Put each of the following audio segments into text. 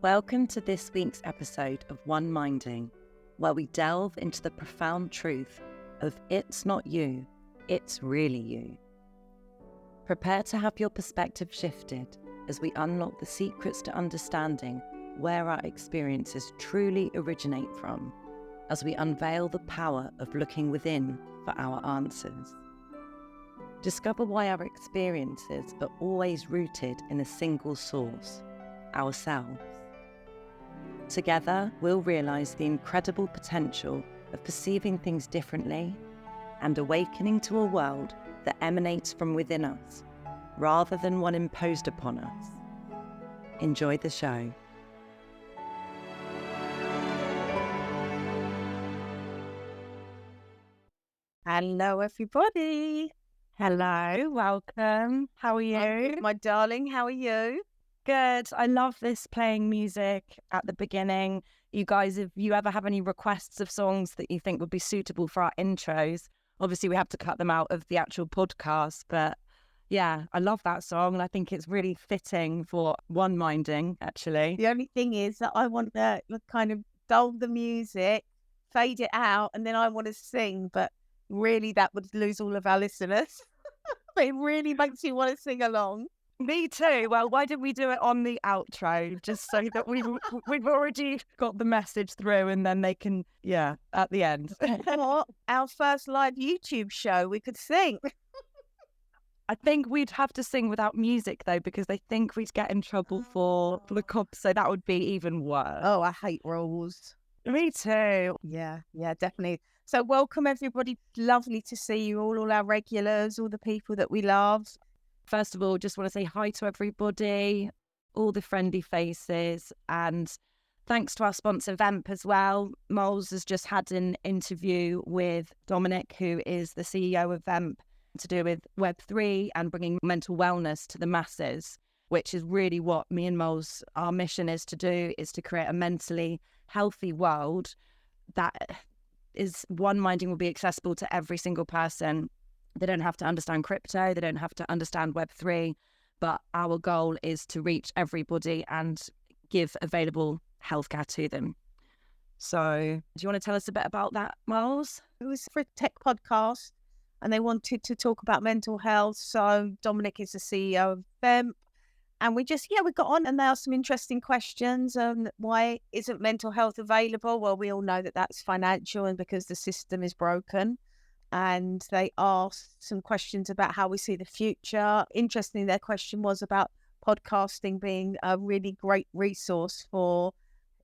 Welcome to this week's episode of OneMinding, where we delve into the profound truth of it's not you, it's really you. Prepare to have your perspective shifted as we unlock the secrets to understanding where our experiences truly originate from, as we unveil the power of looking within for our answers. Discover why our experiences are always rooted in a single source, ourselves. Together, we'll realise the incredible potential of perceiving things differently and awakening to a world that emanates from within us, rather than one imposed upon us. Enjoy the show. Hello, everybody. Hello, welcome. How are you? I'm good, my darling. How are you? Good. I love this playing music at the beginning. You guys, if you ever have any requests of songs that you think would be suitable for our intros, obviously we have to cut them out of the actual podcast, but yeah, I love that song and I think it's really fitting for OneMinding, actually. The only thing is that I want to kind of dull the music, fade it out, and then I want to sing, but really that would lose all of our listeners. But it really makes you want to sing along. Me too. Well, why didn't we do it on the outro, just so that we've already got the message through and then they can, at the end. What? Our first live YouTube show, we could sing. I think we'd have to sing without music, though, because they think we'd get in trouble for the cops, so that would be even worse. Oh, I hate rules. Me too. Yeah, definitely. So welcome, everybody. Lovely to see you all our regulars, all the people that we love. First of all, just want to say hi to everybody, all the friendly faces, and thanks to our sponsor, Vemp, as well. Molls has just had an interview with Dominic, who is the CEO of Vemp, to do with Web3 and bringing mental wellness to the masses, which is really what me and Molls, our mission is to do, is to create a mentally healthy world that is OneMinding will be accessible to every single person. They don't have to understand crypto, they don't have to understand Web3, but our goal is to reach everybody and give available healthcare to them. So, do you want to tell us a bit about that, Molls? It was for a tech podcast and they wanted to talk about mental health. So Dominic is the CEO of Vemp. And we got on and they asked some interesting questions. Why isn't mental health available? Well, we all know that that's financial and because the system is broken. And they asked some questions about how we see the future. Interestingly, their question was about podcasting being a really great resource for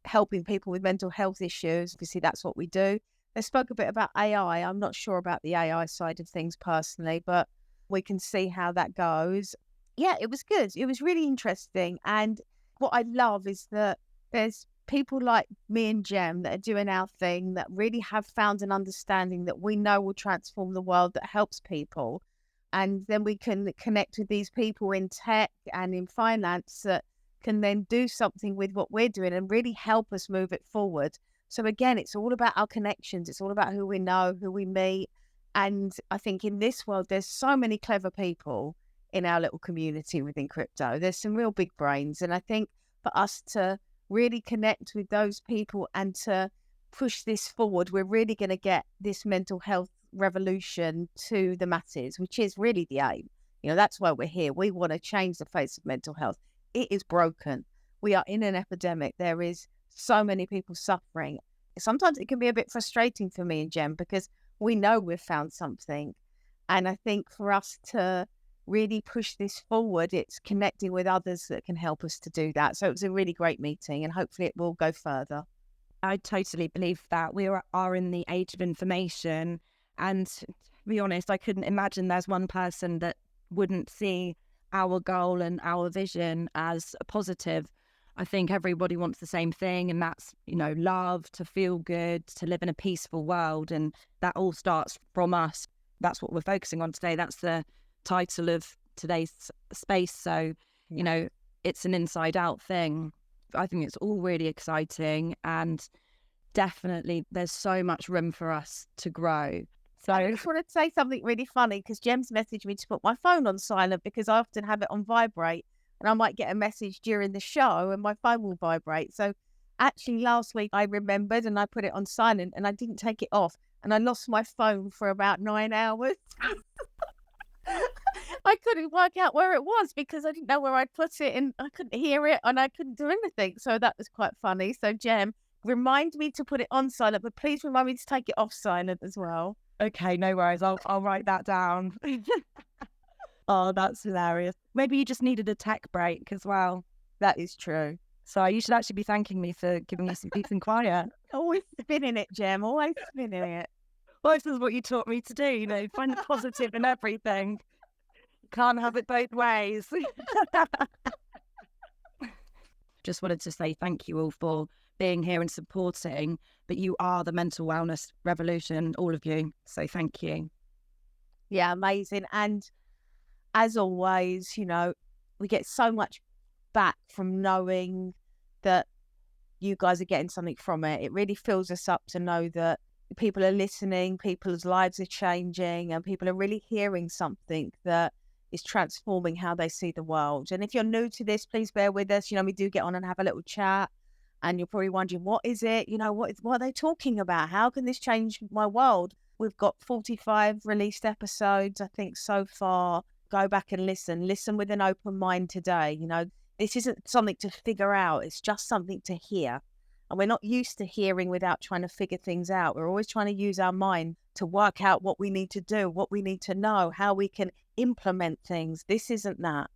helping people with mental health issues. Obviously, that's what we do. They spoke a bit about AI. I'm not sure about the AI side of things personally, but we can see how that goes. Yeah, it was good. It was really interesting. And what I love is that there's people like me and Gem that are doing our thing that really have found an understanding that we know will transform the world, that helps people. And then we can connect with these people in tech and in finance that can then do something with what we're doing and really help us move it forward. So again, it's all about our connections. It's all about who we know, who we meet. And I think in this world, there's so many clever people in our little community within crypto. There's some real big brains. And I think for us to really connect with those people and to push this forward, we're really going to get this mental health revolution to the masses, which is really the aim. That's why we're here. We want to change the face of mental health. It is broken. We are in an epidemic. There is so many people suffering. Sometimes it can be a bit frustrating for me and Jem because we know we've found something. And I think for us to really push this forward, it's connecting with others that can help us to do that. So it was a really great meeting and hopefully it will go further. I totally believe that. We are in the age of information, and to be honest, I couldn't imagine there's one person that wouldn't see our goal and our vision as a positive. I think everybody wants the same thing, and that's, love, to feel good, to live in a peaceful world, and that all starts from us. That's what we're focusing on today. That's the title of today's space. So, it's an inside out thing. I think it's all really exciting, and definitely there's so much room for us to grow. So I just want to say something really funny because Jem's messaged me to put my phone on silent because I often have it on vibrate. and I might get a message during the show and my phone will vibrate. So actually last week I remembered and I put it on silent and I didn't take it off, and I lost my phone for about 9 hours. I couldn't work out where it was because I didn't know where I'd put it, and I couldn't hear it and I couldn't do anything. So that was quite funny. So Gem, remind me to put it on silent, but please remind me to take it off silent as well. Okay, no worries. I'll write that down. Oh, that's hilarious. Maybe you just needed a tech break as well. That is true. So you should actually be thanking me for giving me some peace and quiet. Always spinning it, Gem. Always spinning it. Well, this is what you taught me to do, you know, find the positive in everything. Can't have it both ways. Just wanted to say thank you all for being here and supporting, but you are the mental wellness revolution, all of you. So thank you. Yeah, amazing. And as always, you know, we get so much back from knowing that you guys are getting something from it. It really fills us up to know that people are listening, people's lives are changing, and people are really hearing something that is transforming how they see the world. And if you're new to this, please bear with us. You know, we do get on and have a little chat, and you're probably wondering, what is it? You know, what are they talking about? How can this change my world? We've got 45 released episodes, I think, so far. Go back and listen with an open mind today. You know, this isn't something to figure out. It's just something to hear. And we're not used to hearing without trying to figure things out. We're always trying to use our mind to work out what we need to do, what we need to know, how we can implement things. This isn't that.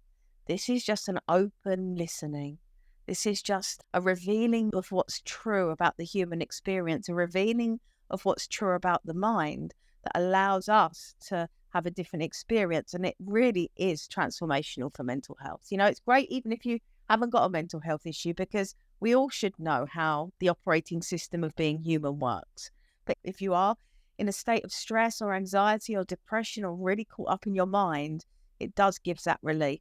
This is just an open listening. This is just a revealing of what's true about the human experience, a revealing of what's true about the mind that allows us to have a different experience. And it really is transformational for mental health. You know, it's great even if you haven't got a mental health issue, because we all should know how the operating system of being human works. But if you are in a state of stress or anxiety or depression or really caught up in your mind, it does give that relief.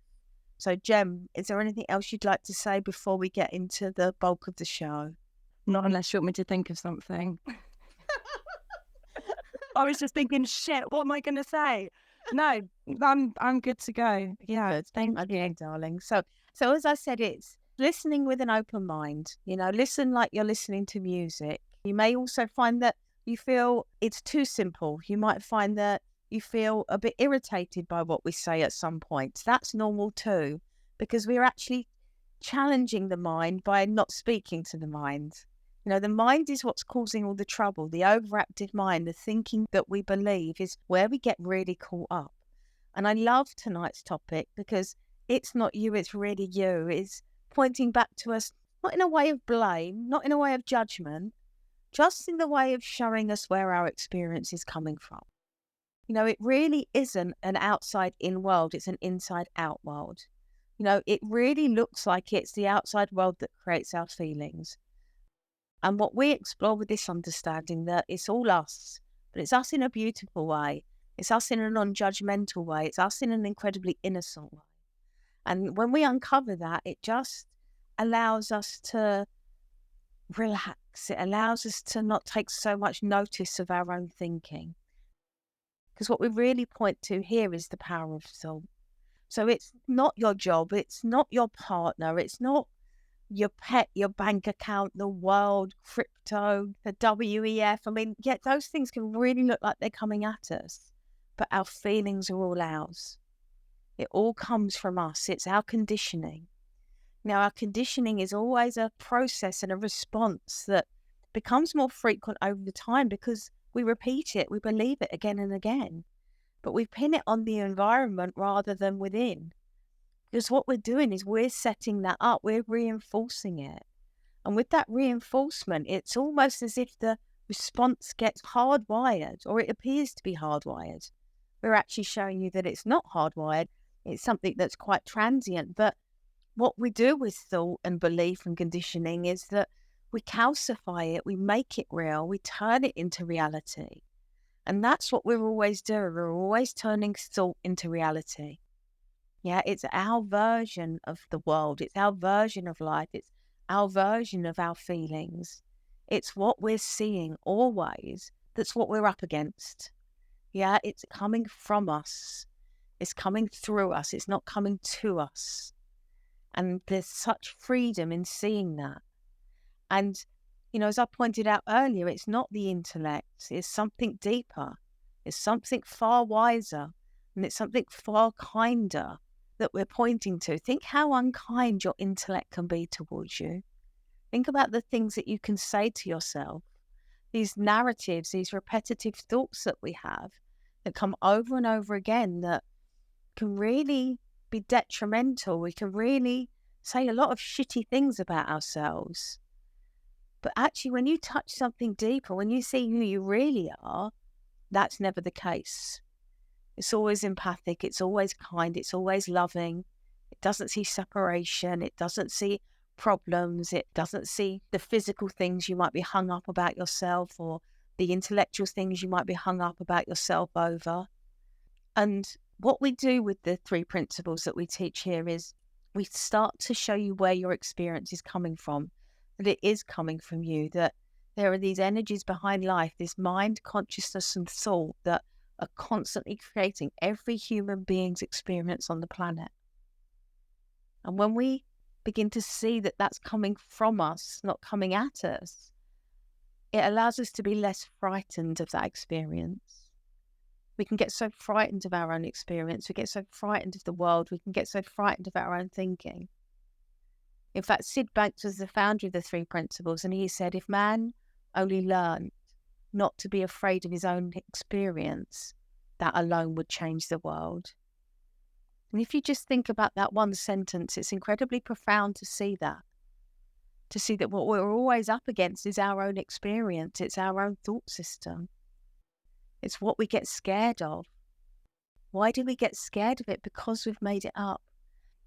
So Gem, is there anything else you'd like to say before we get into the bulk of the show? Not unless you want me to think of something. I was just thinking, shit, what am I going to say? No, I'm good to go. Yeah, thank you, darling. So as I said, it's listening with an open mind. You know, listen like you're listening to music. You may also find that you feel it's too simple. You might find that you feel a bit irritated by what we say at some points. That's normal too, because we're actually challenging the mind by not speaking to the mind. You know, the mind is what's causing all the trouble. The overactive mind, the thinking that we believe, is where we get really caught up. And I love tonight's topic because it's not you, it's really you. It's pointing back to us, not in a way of blame, not in a way of judgment, just in the way of showing us where our experience is coming from. You know, it really isn't an outside-in world, it's an inside-out world. You know, it really looks like it's the outside world that creates our feelings. And what we explore with this understanding that it's all us, but it's us in a beautiful way. It's us in a non-judgmental way. It's us in an incredibly innocent way. And when we uncover that, it just allows us to relax. It allows us to not take so much notice of our own thinking. Because what we really point to here is the power of soul. So it's not your job. It's not your partner. It's not your pet, your bank account, the world, crypto, the WEF. I mean, yeah, those things can really look like they're coming at us, but our feelings are all ours. It all comes from us. It's our conditioning. Now, our conditioning is always a process and a response that becomes more frequent over time because we repeat it, we believe it again and again, but we pin it on the environment rather than within. Because what we're doing is we're setting that up, we're reinforcing it. And with that reinforcement, it's almost as if the response gets hardwired, or it appears to be hardwired. We're actually showing you that it's not hardwired, it's something that's quite transient. But what we do with thought and belief and conditioning is that we calcify it, we make it real, we turn it into reality. And that's what we're always doing. We're always turning thought into reality. Yeah, it's our version of the world. It's our version of life. It's our version of our feelings. It's what we're seeing always. That's what we're up against. Yeah, it's coming from us. It's coming through us. It's not coming to us. And there's such freedom in seeing that. And, as I pointed out earlier, it's not the intellect, it's something deeper, it's something far wiser, and it's something far kinder that we're pointing to. Think how unkind your intellect can be towards you. Think about the things that you can say to yourself, these narratives, these repetitive thoughts that we have that come over and over again that can really be detrimental. We can really say a lot of shitty things about ourselves. But actually, when you touch something deeper, when you see who you really are, that's never the case. It's always empathic, it's always kind, it's always loving. It doesn't see separation, it doesn't see problems, it doesn't see the physical things you might be hung up about yourself or the intellectual things you might be hung up about yourself over. And what we do with the 3 principles that we teach here is we start to show you where your experience is coming from, that it is coming from you, that there are these energies behind life, this mind, consciousness and thought that are constantly creating every human being's experience on the planet. And when we begin to see that that's coming from us, not coming at us, it allows us to be less frightened of that experience. We can get so frightened of our own experience, we get so frightened of the world, we can get so frightened of our own thinking. In fact, Sid Banks was the founder of the 3 principles, and he said, if man only learned not to be afraid of his own experience, that alone would change the world. And if you just think about that one sentence, it's incredibly profound to see that what we're always up against is our own experience, it's our own thought system. It's what we get scared of. Why do we get scared of it? Because we've made it up.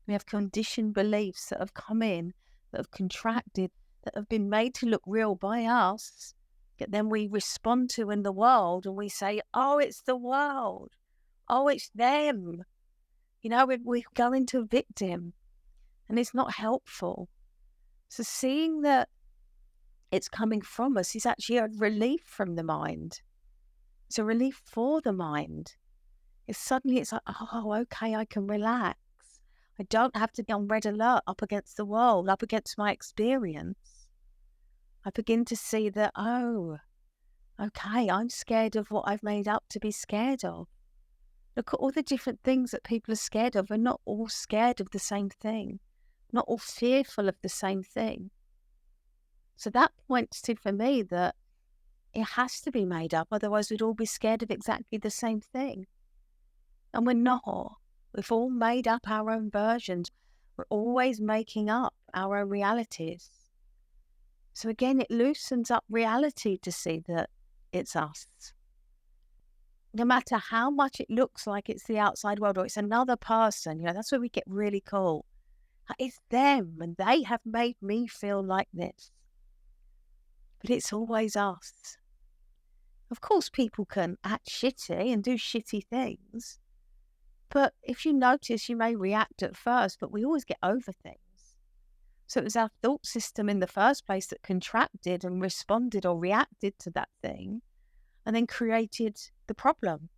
We have conditioned beliefs that have come in, that have contracted, that have been made to look real by us, that then we respond to in the world and we say, oh, it's the world. Oh, it's them. We go into a victim and it's not helpful. So seeing that it's coming from us is actually a relief from the mind. It's a relief for the mind. It's like, oh, okay, I can relax. I don't have to be on red alert up against the world, up against my experience. I begin to see that, oh, okay, I'm scared of what I've made up to be scared of. Look at all the different things that people are scared of. We're not all scared of the same thing, not all fearful of the same thing. So that points to, for me, that it has to be made up, otherwise we'd all be scared of exactly the same thing. And we're not. We've all made up our own versions. We're always making up our own realities. So again, it loosens up reality to see that it's us. No matter how much it looks like it's the outside world or it's another person, that's where we get really cool. It's them and they have made me feel like this. But it's always us. Of course, people can act shitty and do shitty things. But if you notice, you may react at first, but we always get over things. So it was our thought system in the first place that contracted and responded or reacted to that thing and then created the problem.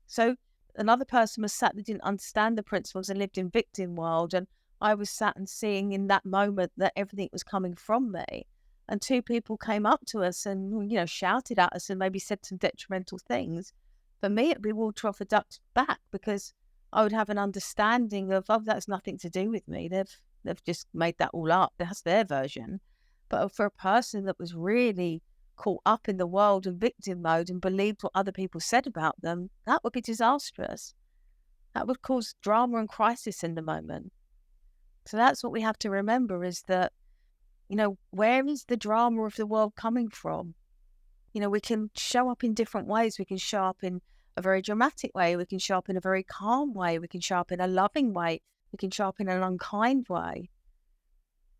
So another person was sat that didn't understand the principles and lived in victim world, and I was sat and seeing in that moment that everything was coming from me. And 2 people came up to us and, shouted at us and maybe said some detrimental things. For me, it'd be water off a duck's back because I would have an understanding of, that's nothing to do with me. They've just made that all up. That's their version. But for a person that was really caught up in the world and victim mode and believed what other people said about them, that would be disastrous. That would cause drama and crisis in the moment. So that's what we have to remember is that, where is the drama of the world coming from? We can show up in different ways. We can show up in a very dramatic way. We can show up in a very calm way. We can show up in a loving way. We can show up in an unkind way.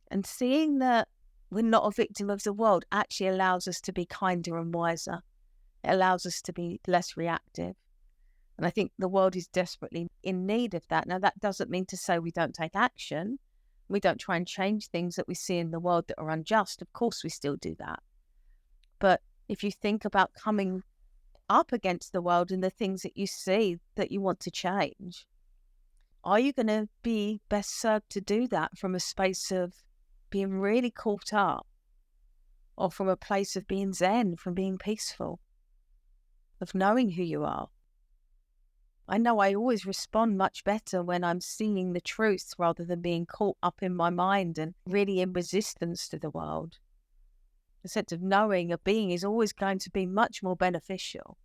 And seeing that we're not a victim of the world actually allows us to be kinder and wiser. It allows us to be less reactive. And I think the world is desperately in need of that. Now, that doesn't mean to say we don't take action. We don't try and change things that we see in the world that are unjust. Of course, we still do that. But if you think about coming up against the world and the things that you see that you want to change, Are you going to be best served to do that from a space of being really caught up, or from a place of being zen, from being peaceful, of knowing who you are? I know I always respond much better when I'm seeing the truth rather than being caught up in my mind and really in resistance to the world. The sense of knowing, of being, is always going to be much more beneficial.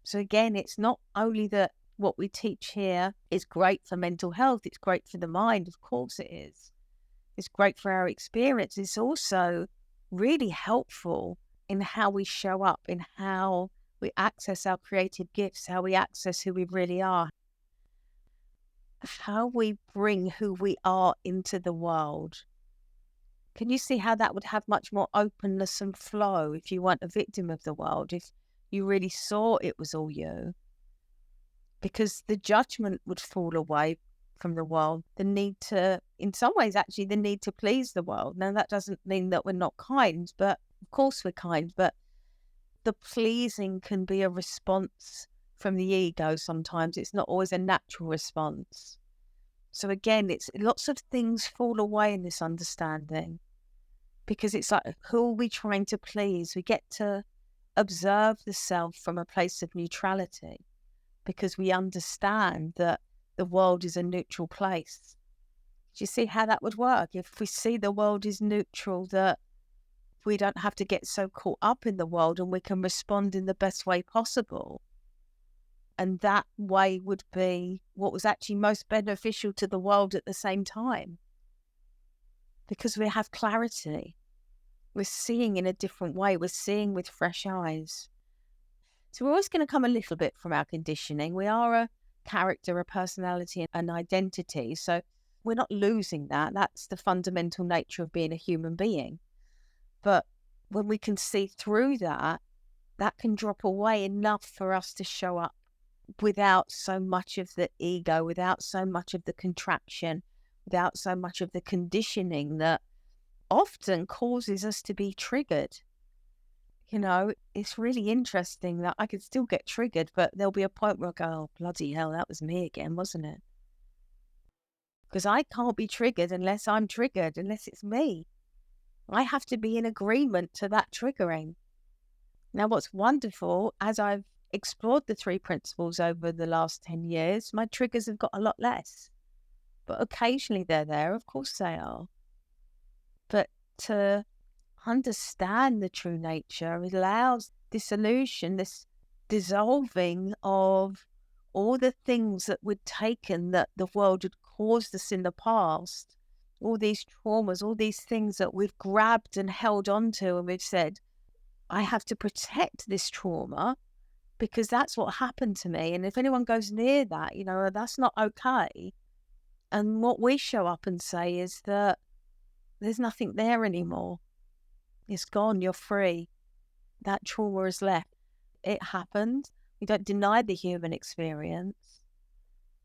So again, it's not only that what we teach here is great for mental health, it's great for the mind, of course it is. It's great for our experience. It's also really helpful in how we show up, in how we access our creative gifts, how we access who we really are, how we bring who we are into the world. Can you see how that would have much more openness and flow if you weren't a victim of the world, if you really saw it was all you? Because the judgment would fall away from the world, the need to, in some ways, actually, the need to please the world. Now, that doesn't mean that we're not kind, but of course we're kind, but the pleasing can be a response from the ego sometimes. It's not always a natural response. So again, it's lots of things fall away in this understanding, because it's like, who are we trying to please? We get to observe the self from a place of neutrality, because we understand that the world is a neutral place. Do you see how that would work? If we see the world is neutral, that we don't have to get so caught up in the world and we can respond in the best way possible. And that way would be what was actually most beneficial to the world at the same time. Because we have clarity. We're seeing in a different way. We're seeing with fresh eyes. So we're always going to come a little bit from our conditioning. We are a character, a personality, an identity. So we're not losing that. That's the fundamental nature of being a human being. But when we can see through that, that can drop away enough for us to show up without so much of the ego, without so much of the contraction, without so much of the conditioning that often causes us to be triggered. You know, it's really interesting that I could still get triggered, but there'll be a point where I go, oh, bloody hell, that was me again, wasn't it? Because I can't be triggered unless I'm triggered, unless it's me. I have to be in agreement to that triggering. Now, what's wonderful, as I've explored the 3 principles over the last 10 years, my triggers have got a lot less. But occasionally they're there, of course they are. But to understand the true nature, it allows dissolution, this dissolving of all the things that we'd taken that the world had caused us in the past, all these traumas, all these things that we've grabbed and held on to, and we've said, I have to protect this trauma because that's what happened to me. And if anyone goes near that, you know, that's not okay. And what we show up and say is that there's nothing there anymore. It's gone. You're free. That trauma is left. It happened. We don't deny the human experience.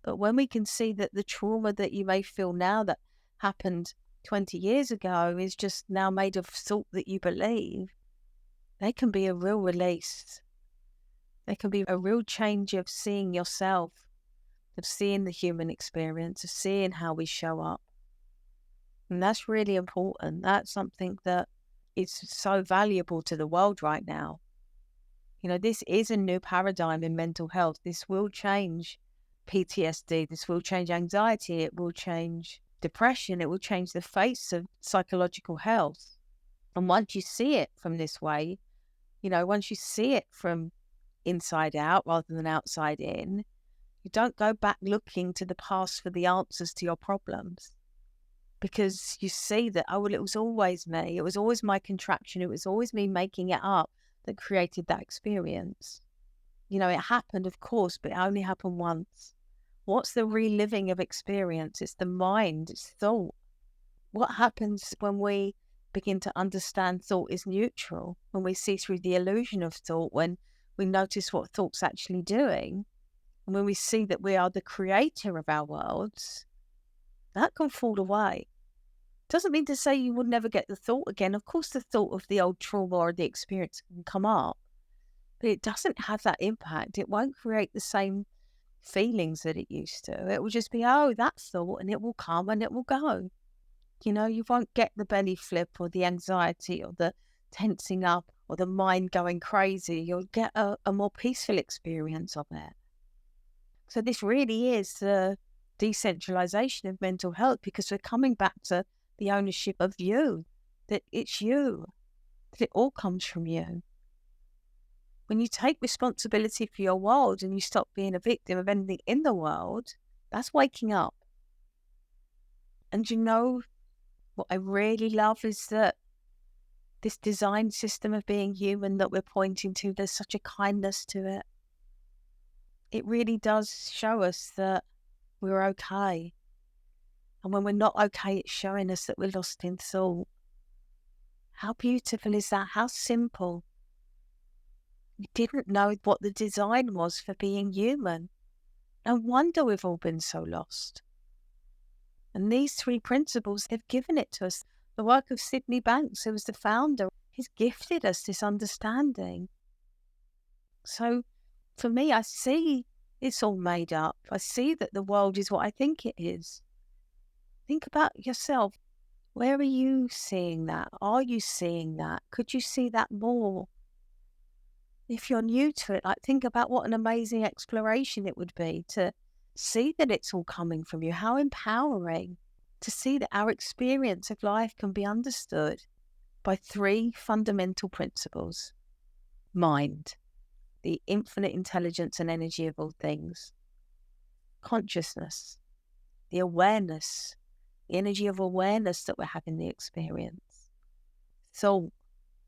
But when we can see that the trauma that you may feel now that happened 20 years ago is just now made of thought that you believe, they can be a real release. They can be a real change of seeing yourself, of seeing the human experience, of seeing how we show up. And that's really important. That's something that is so valuable to the world right now. You know, this is a new paradigm in mental health. This will change PTSD. This will change anxiety. It will change depression. It will change the face of psychological health. And once you see it from this way, you know, once you see it from inside out rather than outside in, you don't go back looking to the past for the answers to your problems. Because you see that, oh, well, it was always me. It was always my contraction. It was always me making it up that created that experience. You know, it happened, of course, but it only happened once. What's the reliving of experience? It's the mind, it's thought. What happens when we begin to understand thought is neutral, when we see through the illusion of thought, when we notice what thought's actually doing, and when we see that we are the creator of our worlds, that can fall away. Doesn't mean to say you would never get the thought again. Of course, the thought of the old trauma or the experience can come up, but it doesn't have that impact. It won't create the same feelings that it used to. It will just be, oh, that thought, and it will come and it will go. You won't get the belly flip or the anxiety or the tensing up or the mind going crazy. You'll get a more peaceful experience of it. So this really is the decentralization of mental health, because we're coming back to the ownership of you, that it's you, that it all comes from you. When you take responsibility for your world and you stop being a victim of anything in the world, that's waking up. And what I really love is that this design system of being human that we're pointing to, there's such a kindness to it. It really does show us that we're okay. And when we're not okay, it's showing us that we're lost in thought. How beautiful is that? How simple. We didn't know what the design was for being human. No wonder we've all been so lost. And these 3 principles, they've given it to us. The work of Sydney Banks, who was the founder, he's gifted us this understanding. So for me, I see it's all made up. I see that the world is what I think it is. Think about yourself. Where are you seeing that? Are you seeing that? Could you see that more? If you're new to it, think about what an amazing exploration it would be to see that it's all coming from you. How empowering to see that our experience of life can be understood by 3 fundamental principles. Mind, the infinite intelligence and energy of all things. Consciousness, the awareness, the energy of awareness that we're having the experience. Thought,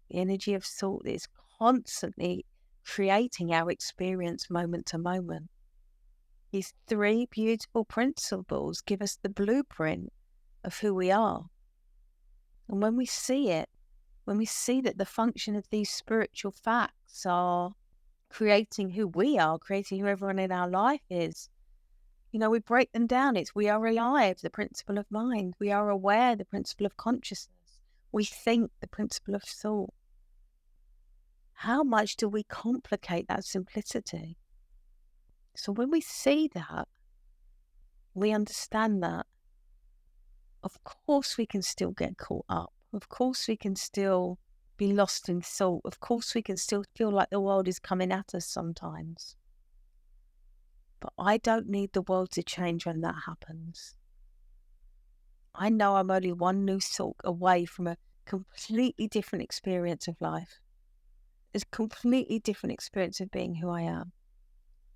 the energy of thought that is constantly creating our experience moment to moment. These 3 beautiful principles give us the blueprint of who we are. And when we see it, when we see that the function of these spiritual facts are creating who we are, creating who everyone in our life is, we break them down. It's we are alive, the principle of mind. We are aware, the principle of consciousness. We think, the principle of thought. How much do we complicate that simplicity? So when we see that, we understand that, of course we can still get caught up. Of course we can still be lost in thought. Of course we can still feel like the world is coming at us sometimes. But I don't need the world to change when that happens. I know I'm only one new thought away from a completely different experience of life. It's a completely different experience of being who I am.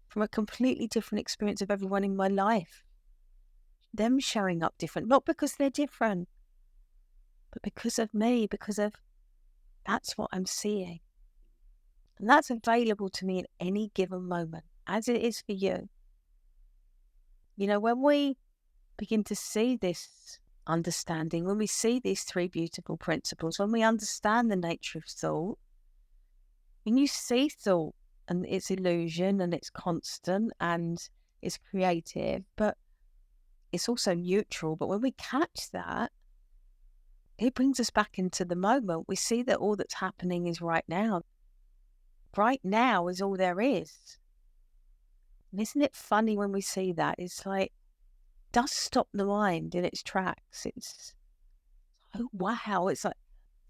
From a completely different experience of everyone in my life. Them showing up different, not because they're different, but because of me, that's what I'm seeing. And that's available to me at any given moment, as it is for you. When we begin to see this understanding, when we see these 3 beautiful principles, when we understand the nature of thought, when you see thought and its illusion and it's constant and it's creative, but it's also neutral. But when we catch that, it brings us back into the moment. We see that all that's happening is right now. Right now is all there is. And isn't it funny when we see that? It's like, does stop the mind in its tracks. It's, oh, wow. It's like,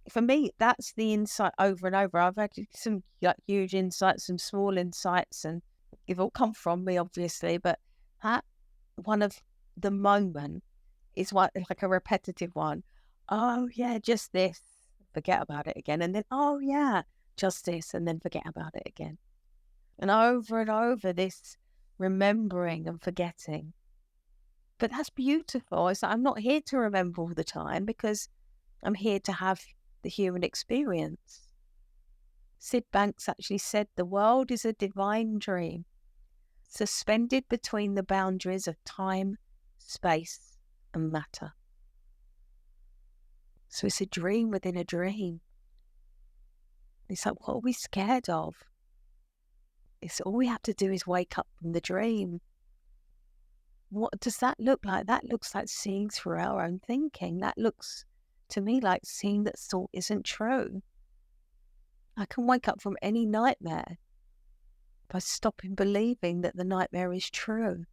for me, that's the insight over and over. I've had some huge insights, some small insights, and they've all come from me, obviously. But that one of the moment is like a repetitive one. Oh, yeah, just this. Forget about it again. And then, oh, yeah, just this. And then forget about it again. And over this remembering and forgetting. But that's beautiful. It's like, I'm not here to remember all the time, because I'm here to have the human experience. Sid Banks actually said the world is a divine dream, suspended between the boundaries of time, space, and matter. So it's a dream within a dream. It's like, what are we scared of? It's all we have to do is wake up from the dream. What does that look like? That looks like seeing through our own thinking. That looks to me like seeing that thought isn't true. I can wake up from any nightmare by stopping believing that the nightmare is true,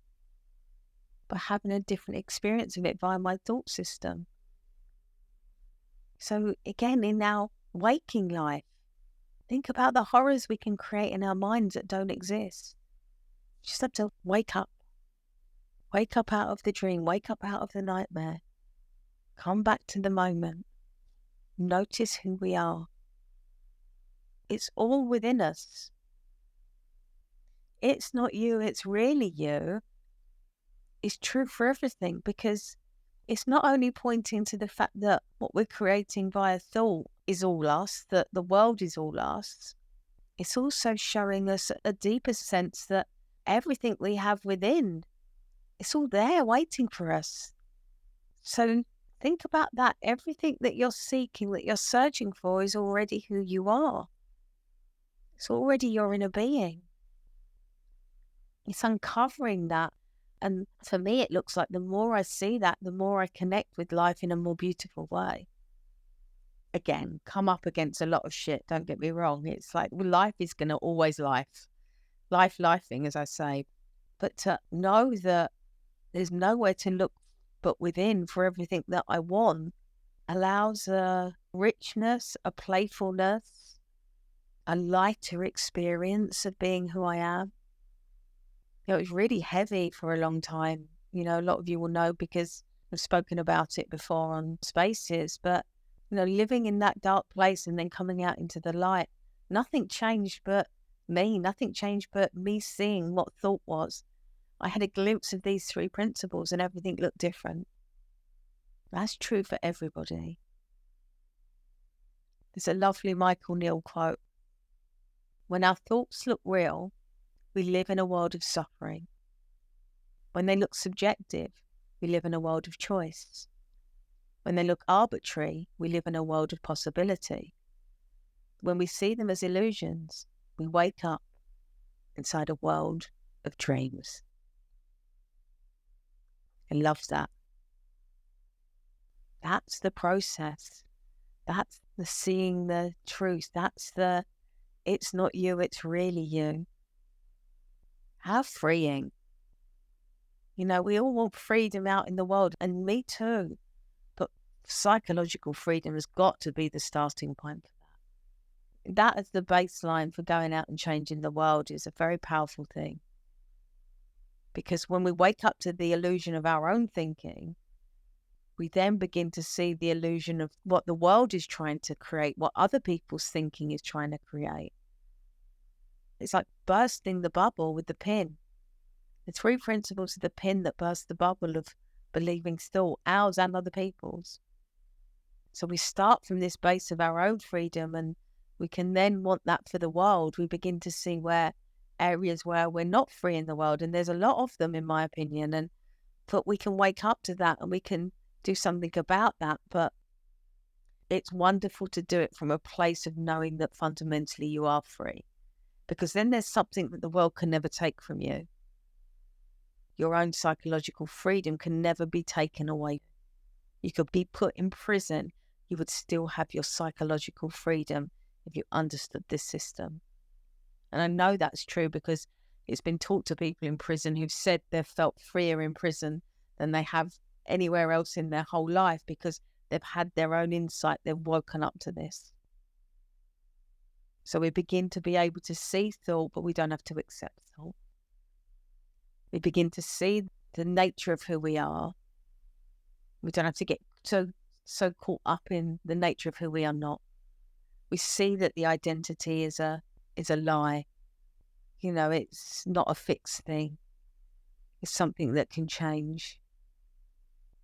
by having a different experience of it via my thought system. So again, in our waking life, think about the horrors we can create in our minds that don't exist. You just have to wake up out of the dream, wake up out of the nightmare, come back to the moment, notice who we are. It's all within us. It's not you, it's really you. It's true for everything, because it's not only pointing to the fact that what we're creating via thought is all us, that the world is all us. It's also showing us a deeper sense that everything we have within, it's all there waiting for us. So think about that. Everything that you're seeking, that you're searching for, is already who you are. It's already your inner being. It's uncovering that. And for me, it looks like the more I see that, the more I connect with life in a more beautiful way. Again, come up against a lot of shit, don't get me wrong. It's like, well, life is going to always lifing, as I say. But to know that there's nowhere to look but within for everything that I want allows a richness, a playfulness, a lighter experience of being who I am. You know, it was really heavy for a long time. You know, a lot of you will know because I've spoken about it before on Spaces, but, you know, living in that dark place and then coming out into the light, nothing changed but me seeing what thought was. I had a glimpse of these three principles and everything looked different. That's true for everybody. There's a lovely Michael Neal quote. When our thoughts look real, we live in a world of suffering. When they look subjective, we live in a world of choice. When they look arbitrary, we live in a world of possibility. When we see them as illusions, we wake up inside a world of dreams. I love that. That's the process. That's the seeing the truth. That's the, it's not you, it's really you. How freeing. You know, we all want freedom out in the world, and me too. But psychological freedom has got to be the starting point for that. That as the baseline for going out and changing the world is a very powerful thing. Because when we wake up to the illusion of our own thinking, we then begin to see the illusion of what the world is trying to create, what other people's thinking is trying to create. It's like bursting the bubble with the pin. The three principles of the pin that burst the bubble of believing thought, ours and other people's. So we start from this base of our own freedom, and we can then want that for the world. We begin to see where areas where we're not free in the world, and there's a lot of them in my opinion, but we can wake up to that and we can do something about that. But it's wonderful to do it from a place of knowing that fundamentally you are free, because then there's something that the world can never take from you. Your own psychological freedom can never be taken away. You could be put in prison, you would still have your psychological freedom if you understood this system. And I know that's true because it's been taught to people in prison who've said they've felt freer in prison than they have anywhere else in their whole life, because they've had their own insight, they've woken up to this. So we begin to be able to see thought, but we don't have to accept thought. We begin to see the nature of who we are. We don't have to get so caught up in the nature of who we are not. We see that the identity is a lie. You know, it's not a fixed thing. It's something that can change.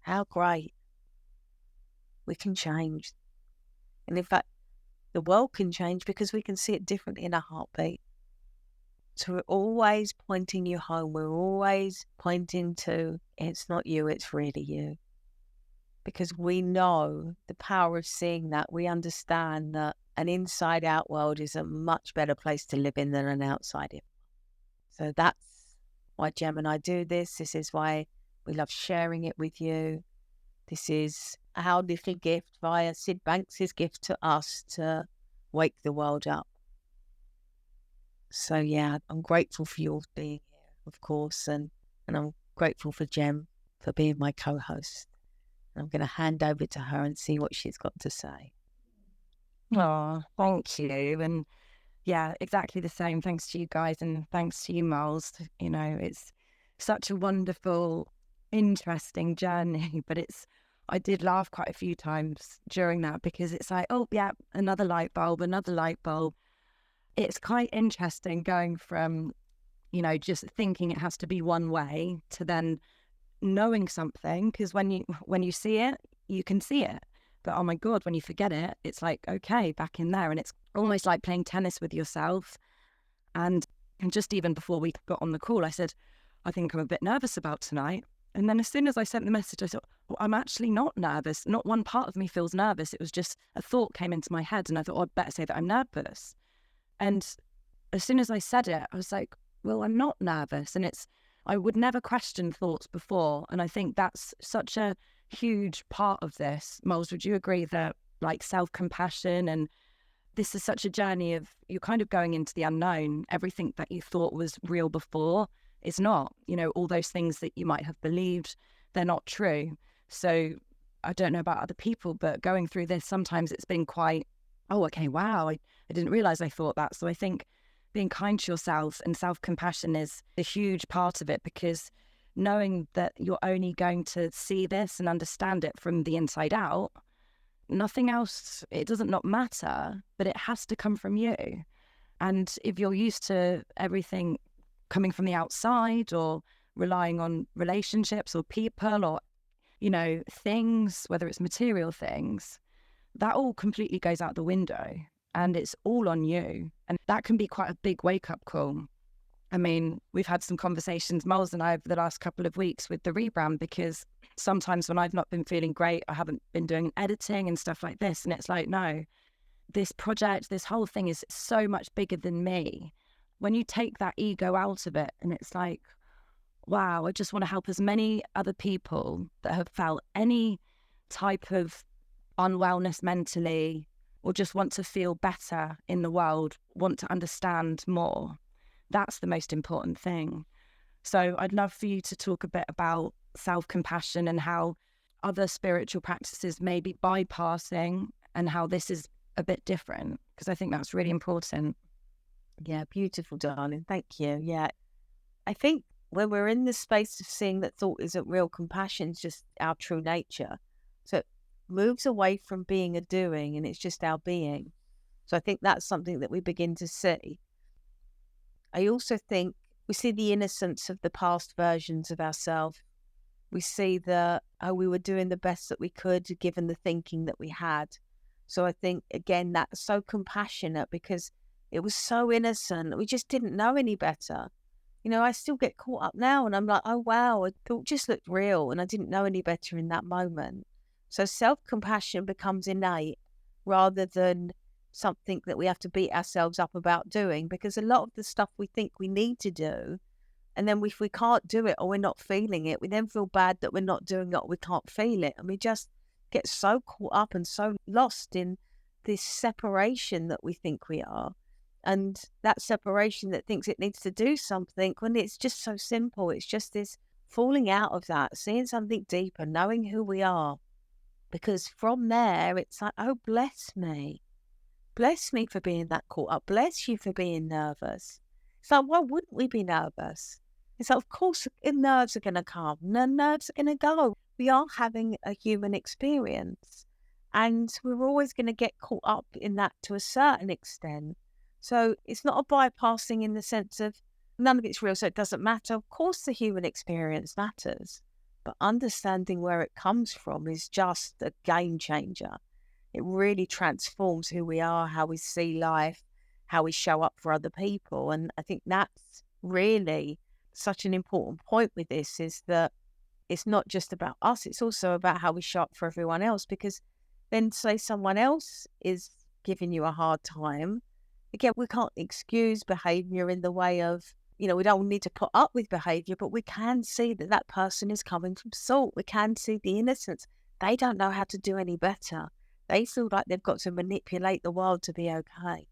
How great. We can change. And in fact, the world can change because we can see it differently in a heartbeat. So we're always pointing you home. We're always pointing to, it's not you, it's really you. Because we know the power of seeing that. We understand that an inside-out world is a much better place to live in than an outside-in. So that's why Gem and I do this. This is why we love sharing it with you. This is our little gift via Sid Banks's gift to us to wake the world up. So yeah, I'm grateful for you all being here, of course, and I'm grateful for Gem for being my co-host. I'm going to hand over to her and see what she's got to say. Oh, thank you. And yeah, exactly the same. Thanks to you guys, and thanks to you, Molls. You know, it's such a wonderful, interesting journey, but I did laugh quite a few times during that, because it's like, oh yeah, another light bulb, another light bulb. It's quite interesting going from, just thinking it has to be one way to then knowing something, because when you see it, you can see it. But oh my God, when you forget it, it's like, okay, back in there. And it's almost like playing tennis with yourself. And just even before we got on the call, I said, I think I'm a bit nervous about tonight. And then as soon as I sent the message, I thought, well, I'm actually not nervous. Not one part of me feels nervous. It was just a thought came into my head, and I thought, oh, I'd better say that I'm nervous. And as soon as I said it, I was like, well, I'm not nervous. And I would never question thoughts before. And I think that's such a huge part of this. Molls, would you agree that like self-compassion, and this is such a journey of you're kind of going into the unknown. Everything that you thought was real before is not. All those things that you might have believed, they're not true. So I don't know about other people, but going through this, sometimes it's been quite, oh, okay, wow, I didn't realize I thought that. So I think being kind to yourself and self-compassion is a huge part of it, because knowing that you're only going to see this and understand it from the inside out, nothing else, it doesn't not matter, but it has to come from you. And if you're used to everything coming from the outside, or relying on relationships or people, or, things, whether it's material things, that all completely goes out the window, and it's all on you. And that can be quite a big wake-up call. I mean, we've had some conversations, Molls and I, over the last couple of weeks with the rebrand, because sometimes when I've not been feeling great, I haven't been doing editing and stuff like this. And it's like, no, this project, this whole thing is so much bigger than me. When you take that ego out of it, and it's like, wow, I just want to help as many other people that have felt any type of unwellness mentally, or just want to feel better in the world, want to understand more. That's the most important thing. So I'd love for you to talk a bit about self-compassion and how other spiritual practices may be bypassing, and how this is a bit different, because I think that's really important. Yeah, beautiful, darling. Thank you. Yeah, I think when we're in the space of seeing that thought isn't real, compassion is just our true nature. So it moves away from being a doing, and it's just our being. So I think that's something that we begin to see. I also think we see the innocence of the past versions of ourselves. We see that, oh, we were doing the best that we could given the thinking that we had. So I think, again, that's so compassionate, because it was so innocent. We just didn't know any better. I still get caught up now, and I'm like, oh, wow, it just looked real, and I didn't know any better in that moment. So self-compassion becomes innate rather than something that we have to beat ourselves up about doing, because a lot of the stuff we think we need to do, and then if we can't do it or we're not feeling it, we then feel bad that we're not doing it or we can't feel it. And we just get so caught up and so lost in this separation that we think we are. And that separation that thinks it needs to do something, when it's just so simple. It's just this falling out of that, seeing something deeper, knowing who we are. Because from there, it's like, oh, bless me. Bless me for being that caught up. Bless you for being nervous. It's like, why wouldn't we be nervous? It's like, of course, nerves are going to come. Nerves are going to go. We are having a human experience. And we're always going to get caught up in that to a certain extent. So it's not a bypassing in the sense of none of it's real, so it doesn't matter. Of course, the human experience matters. But understanding where it comes from is just a game changer. It really transforms who we are, how we see life, how we show up for other people. And I think that's really such an important point with this, is that it's not just about us, it's also about how we show up for everyone else. Because then say someone else is giving you a hard time, again, we can't excuse behaviour in the way of, we don't need to put up with behaviour, but we can see that that person is coming from salt. We can see the innocence. They don't know how to do any better. They feel like they've got to manipulate the world to be okay.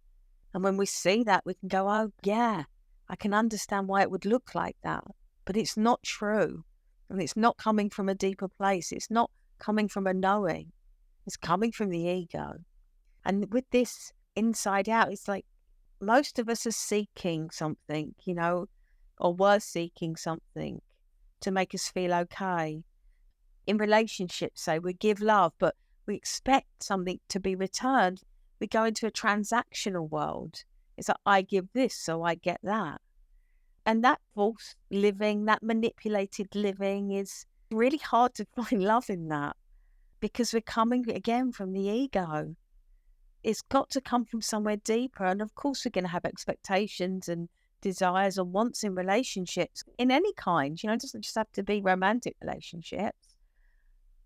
And when we see that, we can go, oh, yeah, I can understand why it would look like that. But it's not true. And it's not coming from a deeper place. It's not coming from a knowing. It's coming from the ego. And with this inside out, it's like most of us are seeking something, or were seeking something to make us feel okay. In relationships, say, we give love, but we expect something to be returned. We go into a transactional world. It's like, I give this, so I get that. And that false living, that manipulated living is really hard to find love in that, because we're coming again from the ego. It's got to come from somewhere deeper. And of course, we're going to have expectations and desires and wants in relationships in any kind. It doesn't just have to be romantic relationships.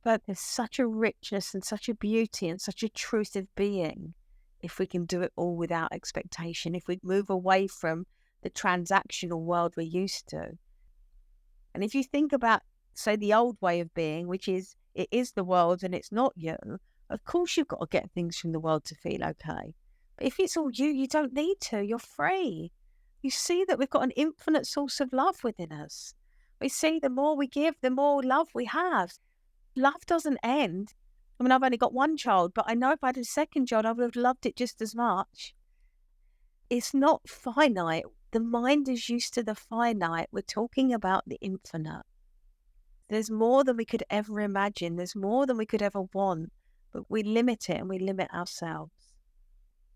But there's such a richness and such a beauty and such a truth of being if we can do it all without expectation, if we move away from the transactional world we're used to. And if you think about, say, the old way of being, which is, it is the world and it's not you, of course you've got to get things from the world to feel okay. But if it's all you, you don't need to. You're free. You see that we've got an infinite source of love within us. We see the more we give, the more love we have. Love doesn't end. I mean, I've only got one child, but I know if I had a second child, I would have loved it just as much. It's not finite. The mind is used to the finite. We're talking about the infinite. There's more than we could ever imagine. There's more than we could ever want, but we limit it and we limit ourselves.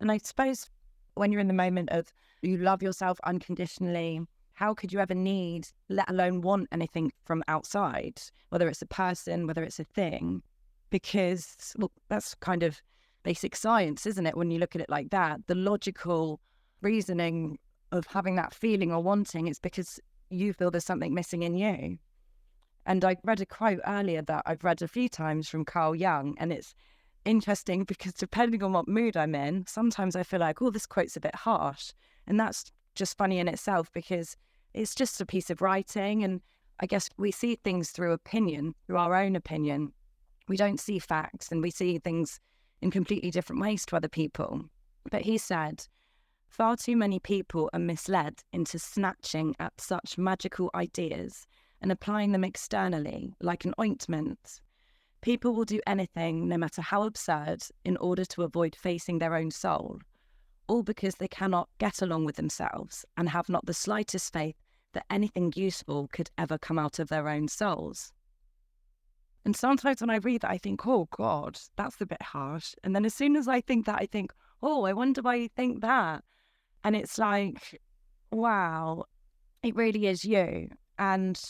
And I suppose when you're in the moment of you love yourself unconditionally, how could you ever need, let alone want anything from outside, whether it's a person, whether it's a thing? Because, well, that's kind of basic science, isn't it? When you look at it like that, the logical reasoning of having that feeling or wanting is because you feel there's something missing in you. And I read a quote earlier that I've read a few times from Carl Jung, and it's interesting because depending on what mood I'm in, sometimes I feel like, oh, this quote's a bit harsh. And that's just funny in itself because it's just a piece of writing. And I guess we see things through opinion, through our own opinion. We don't see facts, and we see things in completely different ways to other people. But he said, far too many people are misled into snatching at such magical ideas and applying them externally like an ointment. People will do anything, no matter how absurd, in order to avoid facing their own soul, all because they cannot get along with themselves and have not the slightest faith that anything useful could ever come out of their own souls. And sometimes when I read that, I think, oh God, that's a bit harsh. And then as soon as I think that, I think, oh, I wonder why you think that. And it's like, wow, it really is you. And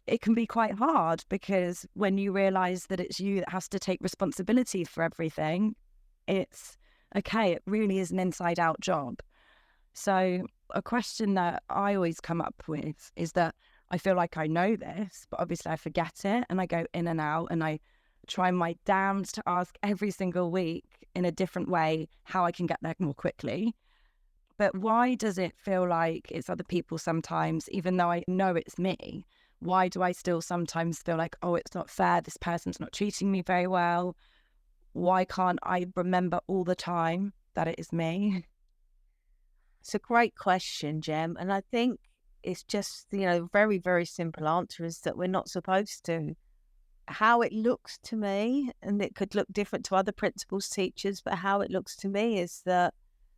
it can be quite hard because when you realise that it's you that has to take responsibility for everything, it's, okay, it really is an inside-out job. So a question that I always come up with is that I feel like I know this, but obviously I forget it and I go in and out and I try my damned to ask every single week in a different way how I can get there more quickly. But why does it feel like it's other people sometimes, even though I know it's me? Why do I still sometimes feel like, oh, it's not fair, this person's not treating me very well? Why can't I remember all the time that it is me? It's a great question, Gem. And I think it's just, very, very simple answer is that we're not supposed to. How it looks to me, and it could look different to other principals, teachers, but how it looks to me is that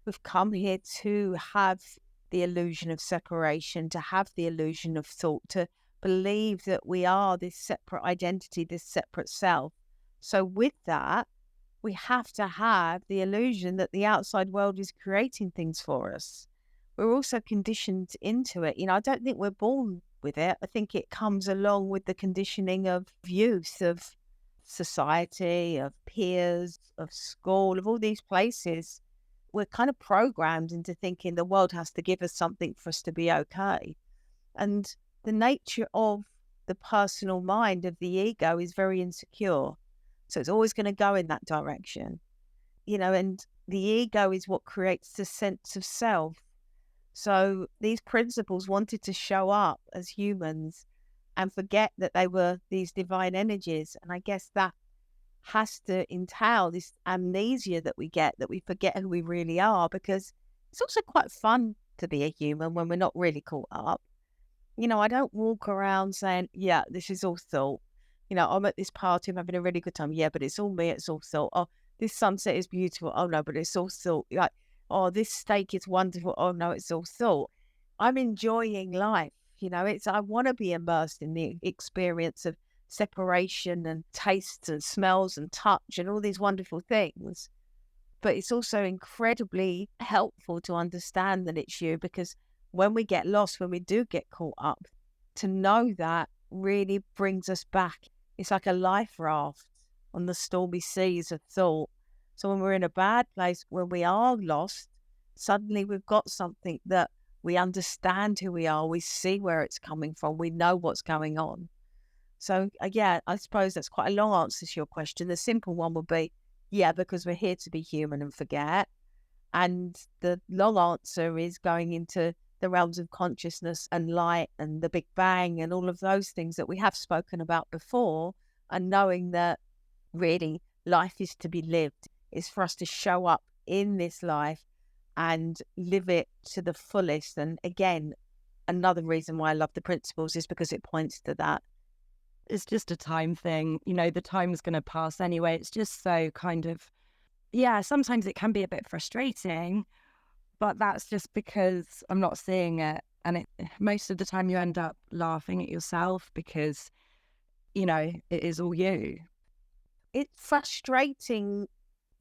we've come here to have the illusion of separation, to have the illusion of thought, to believe that we are this separate identity, this separate self. So with that, we have to have the illusion that the outside world is creating things for us. We're also conditioned into it. I don't think we're born with it. I think it comes along with the conditioning of youth, of society, of peers, of school, of all these places. We're kind of programmed into thinking the world has to give us something for us to be okay. And the nature of the personal mind of the ego is very insecure. So it's always going to go in that direction, and the ego is what creates the sense of self. So these principles wanted to show up as humans and forget that they were these divine energies. And I guess that has to entail this amnesia that we get, that we forget who we really are, because It's also quite fun to be a human when we're not really caught up. I don't walk around saying, yeah, this is all thought. I'm at this party, I'm having a really good time. Yeah, but it's all me, it's all thought. Oh, this sunset is beautiful. Oh, no, but it's all thought. Like, oh, this steak is wonderful. Oh, no, it's all thought. I'm enjoying life. I want to be immersed in the experience of separation and tastes and smells and touch and all these wonderful things. But it's also incredibly helpful to understand that it's you, because when we get lost, when we do get caught up, to know that really brings us back. It's like a life raft on the stormy seas of thought. So when we're in a bad place, when we are lost, suddenly we've got something that we understand who we are, we see where it's coming from, we know what's going on. So yeah, I suppose that's quite a long answer to your question. The simple one would be, yeah, because we're here to be human and forget. And the long answer is going into the realms of consciousness and light and the Big Bang and all of those things that we have spoken about before, and knowing that really life is to be lived. It's for us to show up in this life and live it to the fullest. And again, another reason why I love the principles is because it points to that. It's just a time thing. The time's going to pass anyway. It's just so kind of, yeah, sometimes it can be a bit frustrating, but that's just because I'm not seeing it. And most of the time you end up laughing at yourself because, it is all you. It's frustrating.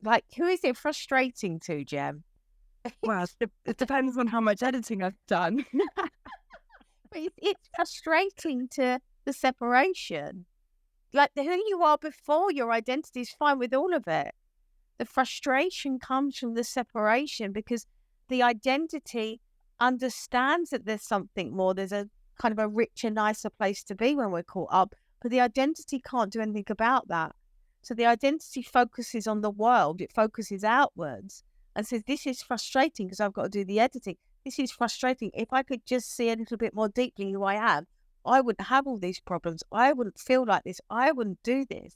Like, who is it frustrating to, Gem? Well, it depends on how much editing I've done. But it's frustrating to the separation. Like, who you are before your identity is fine with all of it. The frustration comes from the separation, because the identity understands that there's something more. There's a kind of a richer, nicer place to be when we're caught up, but the identity can't do anything about that. So the identity focuses on the world. It focuses outwards and says, this is frustrating because I've got to do the editing. This is frustrating. If I could just see a little bit more deeply who I am, I wouldn't have all these problems. I wouldn't feel like this. I wouldn't do this.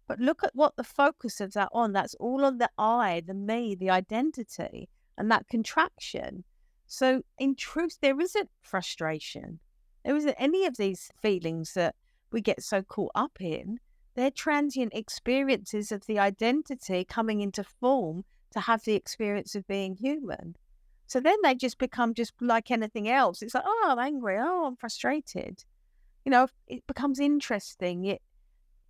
But look at what the focus of that on. That's all on the I, the me, the identity, and that contraction. So in truth, there isn't frustration. There isn't any of these feelings that we get so caught up in. They're transient experiences of the identity coming into form to have the experience of being human. So then they just become just like anything else. It's like, oh, I'm angry. Oh, I'm frustrated. It becomes interesting. It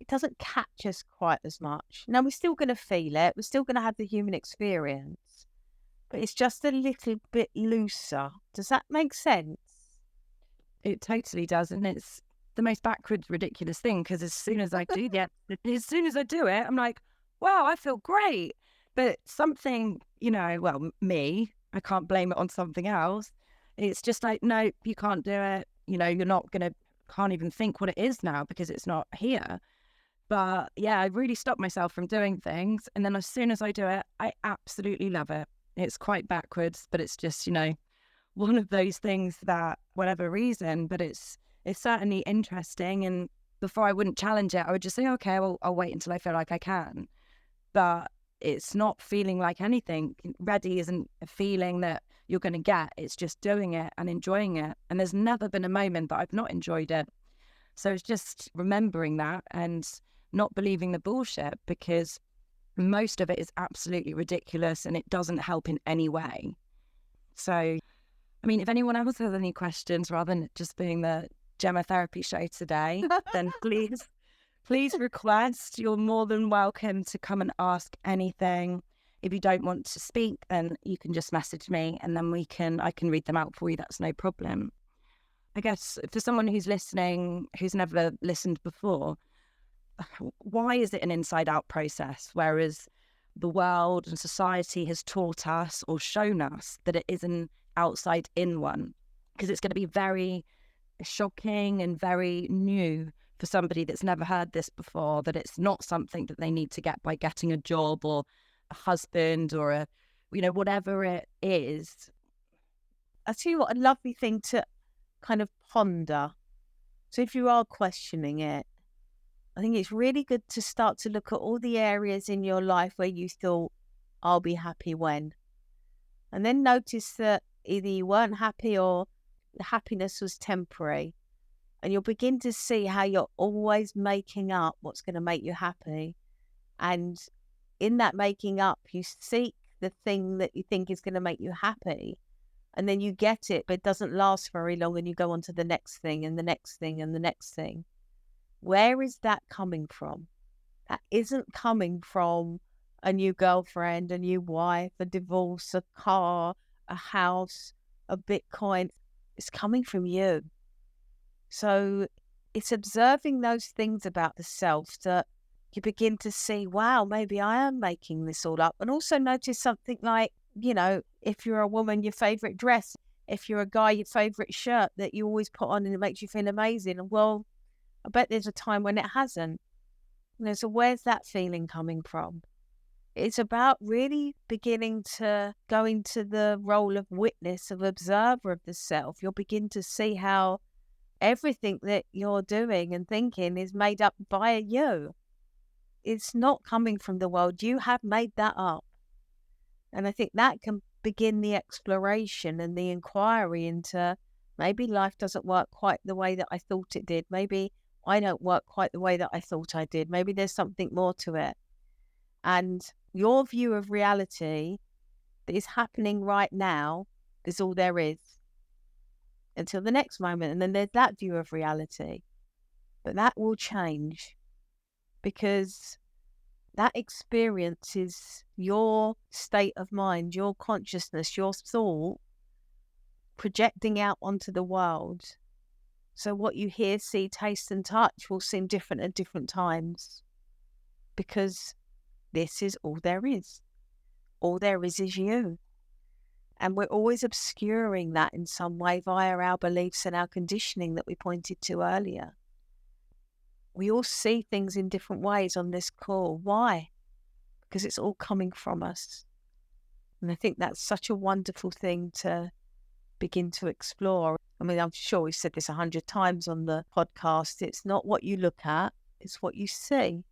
doesn't catch us quite as much. Now, we're still going to feel it. We're still going to have the human experience. But it's just a little bit looser. Does that make sense? It totally does. And it's the most backwards, ridiculous thing, because as soon as I do it, I'm like, wow, I feel great. But something, me, I can't blame it on something else. It's just like, no, you can't do it. You're not can't even think what it is now because it's not here. But yeah, I really stopped myself from doing things. And then as soon as I do it, I absolutely love it. It's quite backwards, but it's just, one of those things that, whatever reason, but it's certainly interesting. And before I wouldn't challenge it, I would just say, okay, well, I'll wait until I feel like I can. But it's not feeling like anything. Ready isn't a feeling that you're going to get. It's just doing it and enjoying it. And there's never been a moment that I've not enjoyed it. So it's just remembering that and not believing the bullshit, because most of it is absolutely ridiculous and it doesn't help in any way. So, I mean, if anyone else has any questions, rather than just being the Gemma therapy show today, then please request. You're more than welcome to come and ask anything. If you don't want to speak, then you can just message me and then I can read them out for you. That's no problem. I guess for someone who's listening, who's never listened before, why is it an inside-out process, whereas the world and society has taught us or shown us that it is an outside-in one? Because it's going to be very shocking and very new for somebody that's never heard this before, that it's not something that they need to get by getting a job or a husband or whatever it is. I tell you what, a lovely thing to kind of ponder. So if you are questioning it, I think it's really good to start to look at all the areas in your life where you thought, I'll be happy when. And then notice that either you weren't happy or the happiness was temporary. And you'll begin to see how you're always making up what's going to make you happy. And in that making up, you seek the thing that you think is going to make you happy. And then you get it, but it doesn't last very long. And you go on to the next thing and the next thing and the next thing. Where is that coming from? That isn't coming from a new girlfriend, a new wife, a divorce, a car, a house, a Bitcoin. It's coming from you. So it's observing those things about the self that you begin to see, wow, maybe I am making this all up. And also notice something like, if you're a woman, your favorite dress, if you're a guy, your favorite shirt that you always put on and it makes you feel amazing. Well, I bet there's a time when it hasn't. So where's that feeling coming from? It's about really beginning to go into the role of witness, of observer of the self. You'll begin to see how everything that you're doing and thinking is made up by you. It's not coming from the world. You have made that up. And I think that can begin the exploration and the inquiry into maybe life doesn't work quite the way that I thought it did. Maybe I don't work quite the way that I thought I did. Maybe there's something more to it. And your view of reality that is happening right now is all there is until the next moment. And then there's that view of reality. But that will change because that experience is your state of mind, your consciousness, your thought projecting out onto the world. So what you hear, see, taste and touch will seem different at different times because this is all there is. All there is you. And we're always obscuring that in some way via our beliefs and our conditioning that we pointed to earlier. We all see things in different ways on this call. Why? Because it's all coming from us. And I think that's such a wonderful thing to begin to explore. I mean, I'm sure we've said this 100 times on the podcast. It's not what you look at, it's what you see.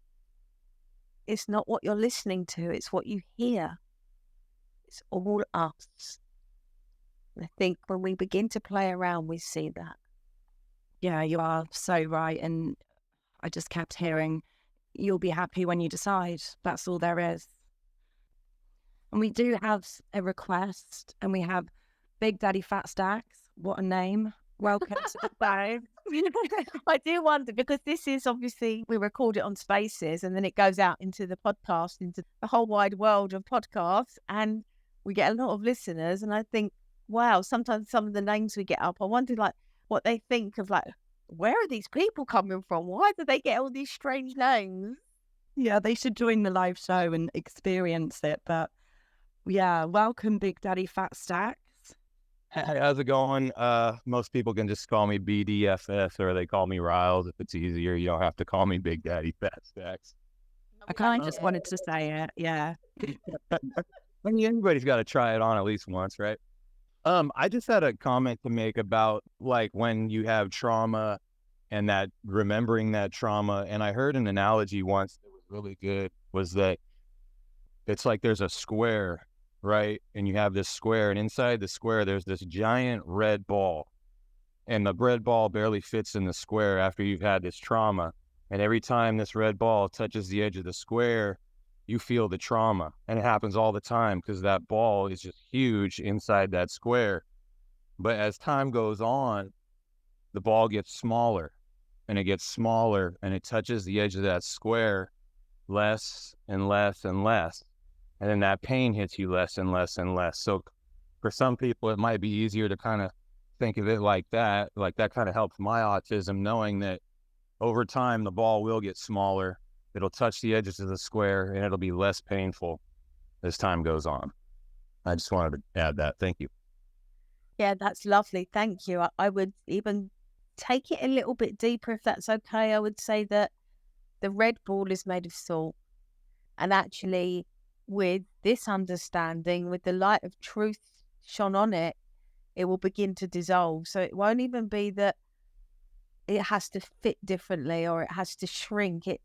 It's not what you're listening to, it's what you hear. It's all us. And I think when we begin to play around, we see that. Yeah, you are so right. And I just kept hearing, you'll be happy when you decide. That's all there is. And we do have a request, and we have Big Daddy Fat Stacks. What a name. Welcome to the show. I do wonder, because this is obviously, we record it on Spaces and then it goes out into the podcast, into the whole wide world of podcasts, and we get a lot of listeners. And I think, wow, sometimes some of the names we get up, I wonder what they think of, where are these people coming from? Why do they get all these strange names? Yeah, they should join the live show and experience it. But yeah, welcome Big Daddy Fat Stacks. Hey, how's it going? Most people can just call me BDFS, or they call me Riles if it's easier. You don't have to call me Big Daddy Fat Stacks. I kind of just wanted to say it, yeah. I mean, everybody's got to try it on at least once, right? I just had a comment to make about when you have trauma and that remembering that trauma. And I heard an analogy once that was really good, was that it's like there's a square, right? And you have this square, and inside the square, there's this giant red ball. And the red ball barely fits in the square after you've had this trauma. And every time this red ball touches the edge of the square, you feel the trauma. And it happens all the time because that ball is just huge inside that square. But as time goes on, the ball gets smaller and it gets smaller, and it touches the edge of that square less and less and less. And then that pain hits you less and less and less. So for some people, it might be easier to kind of think of it like that. Like that kind of helps my autism, knowing that over time, the ball will get smaller. It'll touch the edges of the square, and it'll be less painful as time goes on. I just wanted to add that. Thank you. Yeah, that's lovely. Thank you. I would even take it a little bit deeper, if that's okay. I would say that the red ball is made of salt. And actually, with this understanding, with the light of truth shone on it, it will begin to dissolve. So it won't even be that it has to fit differently or it has to shrink. It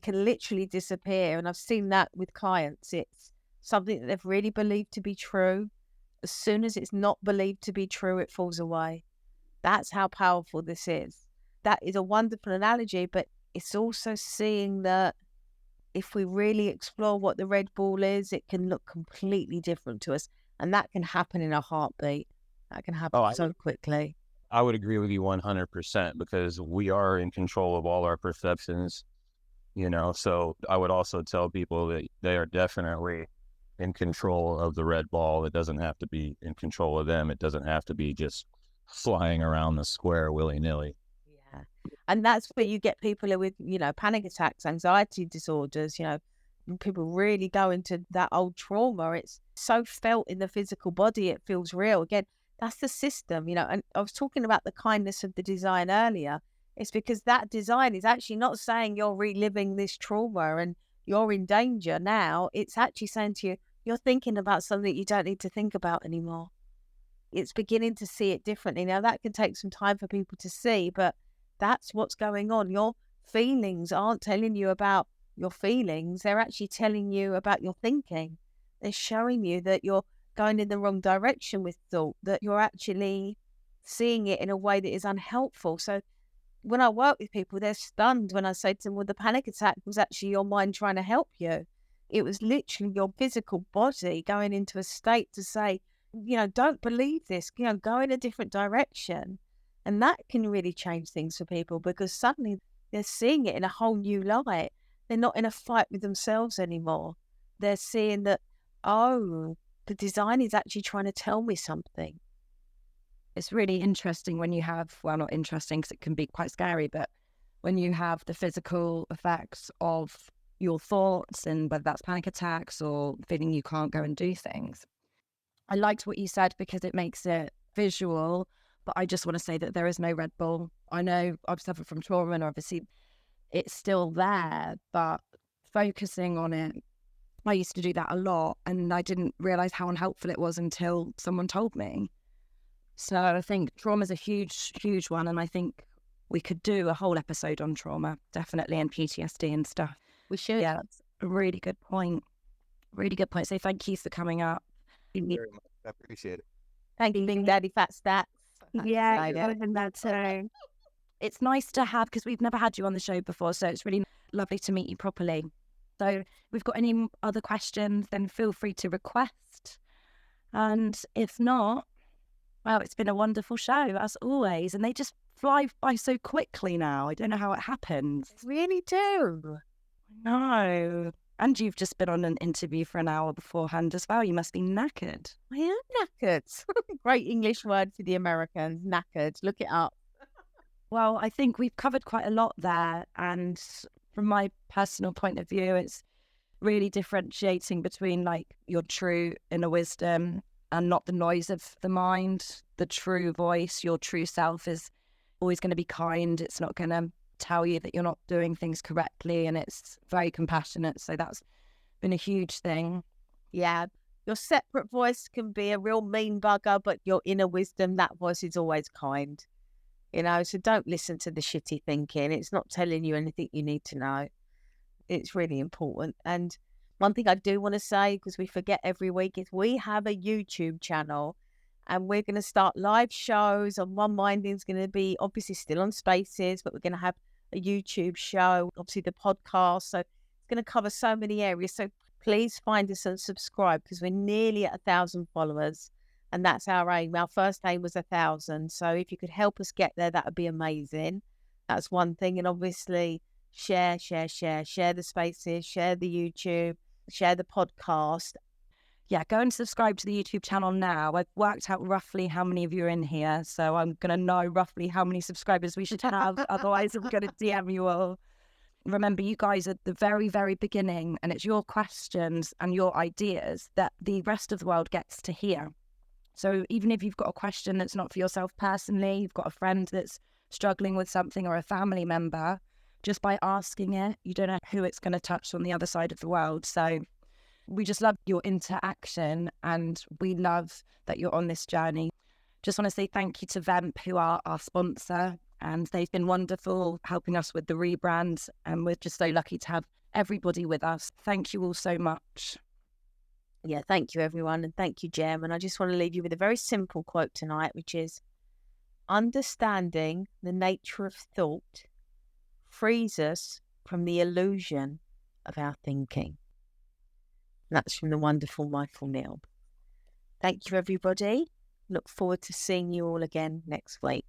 can literally disappear. And I've seen that with clients. It's something that they've really believed to be true. As soon as it's not believed to be true, it falls away. That's how powerful this is. That is a wonderful analogy, but it's also seeing that if we really explore what the red ball is, it can look completely different to us. And that can happen in a heartbeat. That can happen so quickly. I would agree with you 100% because we are in control of all our perceptions, so I would also tell people that they are definitely in control of the red ball. It doesn't have to be in control of them. It doesn't have to be just flying around the square willy-nilly. Yeah. And that's where you get people with, panic attacks, anxiety disorders, people really go into that old trauma. It's so felt in the physical body. It feels real. Again, that's the system, and I was talking about the kindness of the design earlier. It's because that design is actually not saying you're reliving this trauma and you're in danger now. It's actually saying to you, you're thinking about something you don't need to think about anymore. It's beginning to see it differently. Now, that can take some time for people to see, but that's what's going on. Your feelings aren't telling you about your feelings. They're actually telling you about your thinking. They're showing you that you're going in the wrong direction with thought, that you're actually seeing it in a way that is unhelpful. So when I work with people, they're stunned when I say to them, well, the panic attack was actually your mind trying to help you. It was literally your physical body going into a state to say, don't believe this, go in a different direction. And that can really change things for people because suddenly they're seeing it in a whole new light. They're not in a fight with themselves anymore. They're seeing that, oh, the design is actually trying to tell me something. It's really interesting when you have, well, not interesting because it can be quite scary, but when you have the physical effects of your thoughts and whether that's panic attacks or feeling you can't go and do things. I liked what you said because it makes it visual, but I just want to say that there is no red ball. I know I've suffered from trauma and obviously it's still there, but focusing on it, I used to do that a lot and I didn't realize how unhelpful it was until someone told me. So I think trauma is a huge, huge one. And I think we could do a whole episode on trauma, definitely, and PTSD and stuff. We should. Yeah, that's a really good point. Really good point. So thank you for coming up. Thank you very much. I appreciate it. Thank you, Big Daddy Fat Stats. Yeah, and that's it's nice to have, because we've never had you on the show before, so it's really lovely to meet you properly. So if we've got any other questions, then feel free to request. And if not, well, it's been a wonderful show, as always. And they just fly by so quickly now. I don't know how it happens. They really do. No. And you've just been on an interview for an hour beforehand as well. You must be knackered. I am knackered. Great English word for the Americans, knackered. Look it up. Well, I think we've covered quite a lot there. And from my personal point of view, it's really differentiating between like your true inner wisdom and not the noise of the mind. The true voice, your true self is always going to be kind. It's not going to tell you that you're not doing things correctly, and it's very compassionate. So that's been a huge thing. Yeah. Your separate voice can be a real mean bugger, but your inner wisdom, that voice is always kind. So don't listen to the shitty thinking. It's not telling you anything you need to know. It's really important. And one thing I do want to say, because we forget every week, is we have a YouTube channel and we're going to start live shows on OneMinding. Is going to be obviously still on Spaces, but we're going to have a YouTube show, obviously the podcast. So it's going to cover so many areas. So please find us and subscribe, because we're nearly at 1,000 followers. And that's our aim. Our first aim was 1,000. So if you could help us get there, that would be amazing. That's one thing. And obviously share the Spaces, share the YouTube, share the podcast. Yeah, go and subscribe to the YouTube channel now. I've worked out roughly how many of you are in here, so I'm going to know roughly how many subscribers we should have. Otherwise, I'm going to DM you all. Remember, you guys are at the very, very beginning, and it's your questions and your ideas that the rest of the world gets to hear. So even if you've got a question that's not for yourself personally, you've got a friend that's struggling with something or a family member, just by asking it, you don't know who it's going to touch on the other side of the world. So we just love your interaction and we love that you're on this journey. Just want to say thank you to Vemp, who are our sponsor, and they've been wonderful helping us with the rebrand, and we're just so lucky to have everybody with us. Thank you all so much. Yeah, thank you, everyone. And thank you, Gem. And I just want to leave you with a very simple quote tonight, which is understanding the nature of thought frees us from the illusion of our thinking. And that's from the wonderful Michael Neal. Thank you, everybody. Look forward to seeing you all again next week.